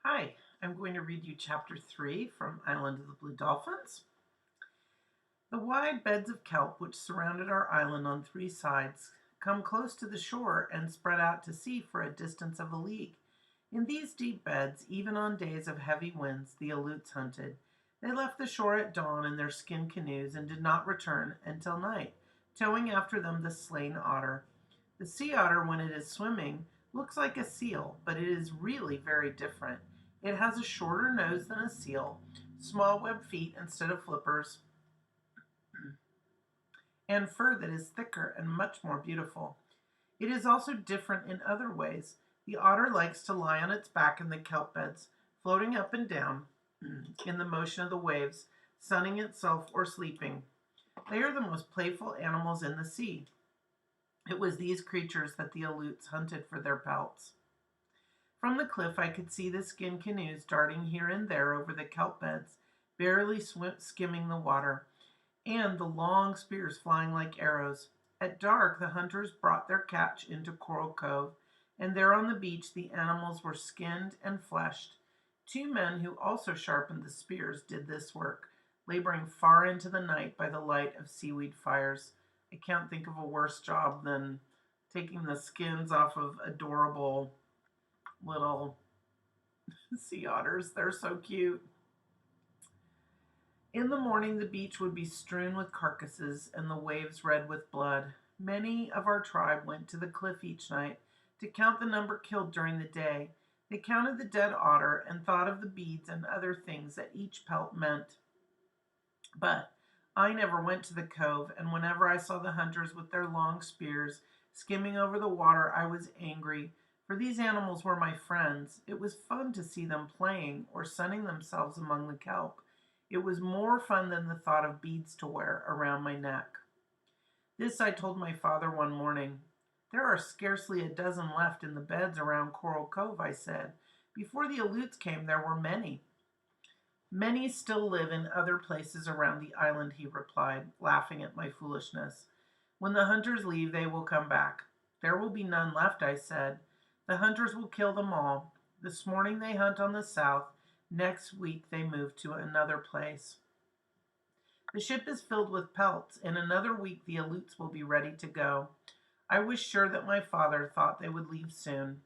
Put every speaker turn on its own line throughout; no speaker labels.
Hi, I'm going to read you Chapter 3 from Island of the Blue Dolphins. The wide beds of kelp which surrounded our island on three sides come close to the shore and spread out to sea for a distance of a league. In these deep beds, even on days of heavy winds, the Aleuts hunted. They left the shore at dawn in their skin canoes and did not return until night, towing after them the slain otter. The sea otter, when it is swimming, looks like a seal, but it is really very different. It has a shorter nose than a seal, small webbed feet instead of flippers, and fur that is thicker and much more beautiful. It is also different in other ways. The otter likes to lie on its back in the kelp beds, floating up and down in the motion of the waves, sunning itself or sleeping. They are the most playful animals in the sea. It was these creatures that the Aleuts hunted for their pelts. From the cliff I could see the skin canoes darting here and there over the kelp beds, barely skimming the water, and the long spears flying like arrows. At dark the hunters brought their catch into Coral Cove, and there on the beach the animals were skinned and fleshed. Two men who also sharpened the spears did this work, laboring far into the night by the light of seaweed fires. I can't think of a worse job than taking the skins off of adorable little sea otters. They're so cute. In the morning, the beach would be strewn with carcasses and the waves red with blood. Many of our tribe went to the cliff each night to count the number killed during the day. They counted the dead otter and thought of the beads and other things that each pelt meant. But I never went to the cove, and whenever I saw the hunters with their long spears skimming over the water, I was angry, for these animals were my friends. It was fun to see them playing or sunning themselves among the kelp. It was more fun than the thought of beads to wear around my neck. This I told my father one morning. There are scarcely a dozen left in the beds around Coral Cove, I said. Before the Aleuts came, there were many. Many still live in other places around the island, he replied, laughing at my foolishness. When the hunters leave, they will come back. There will be none left, I said. The hunters will kill them all. This morning they hunt on the south. Next week they move to another place. The ship is filled with pelts. In another week the Aleuts will be ready to go. I was sure that my father thought they would leave soon.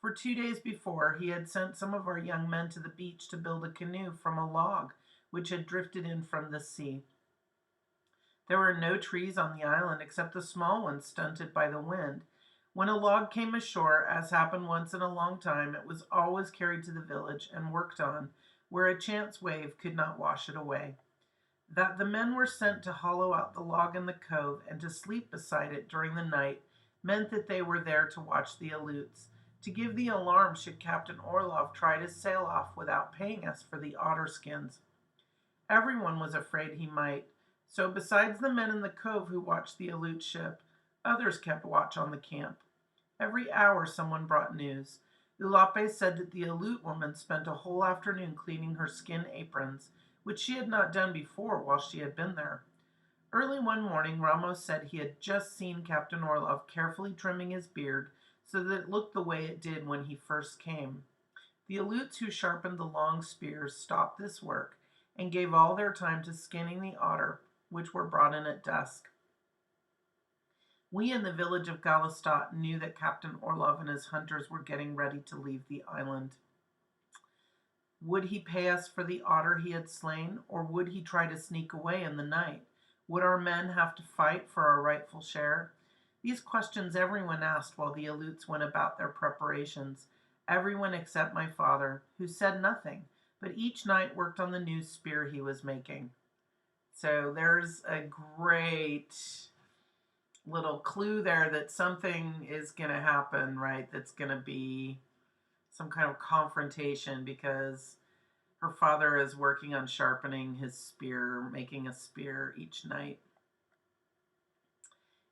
For 2 days before, he had sent some of our young men to the beach to build a canoe from a log which had drifted in from the sea. There were no trees on the island except the small ones stunted by the wind. When a log came ashore, as happened once in a long time, it was always carried to the village and worked on, where a chance wave could not wash it away. That the men were sent to hollow out the log in the cove and to sleep beside it during the night meant that they were there to watch the Aleuts, to give the alarm should Captain Orlov try to sail off without paying us for the otter skins. Everyone was afraid he might, so besides the men in the cove who watched the Aleut ship, others kept watch on the camp. Every hour someone brought news. Ulape said that the Aleut woman spent a whole afternoon cleaning her skin aprons, which she had not done before while she had been there. Early one morning, Ramos said he had just seen Captain Orlov carefully trimming his beard so that it looked the way it did when he first came. The Aleuts who sharpened the long spears stopped this work and gave all their time to skinning the otter, which were brought in at dusk. We in the village of Galastat knew that Captain Orlov and his hunters were getting ready to leave the island. Would he pay us for the otter he had slain, or would he try to sneak away in the night? Would our men have to fight for our rightful share? These questions everyone asked while the Aleuts went about their preparations, everyone except my father, who said nothing, but each night worked on the new spear he was making. So there's a great little clue there that something is going to happen, right? That's going to be some kind of confrontation because her father is working on sharpening his spear, making a spear each night.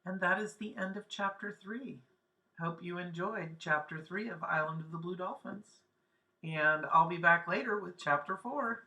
And that is the end of Chapter 3. Hope you enjoyed Chapter 3 of Island of the Blue Dolphins. And I'll be back later with Chapter 4.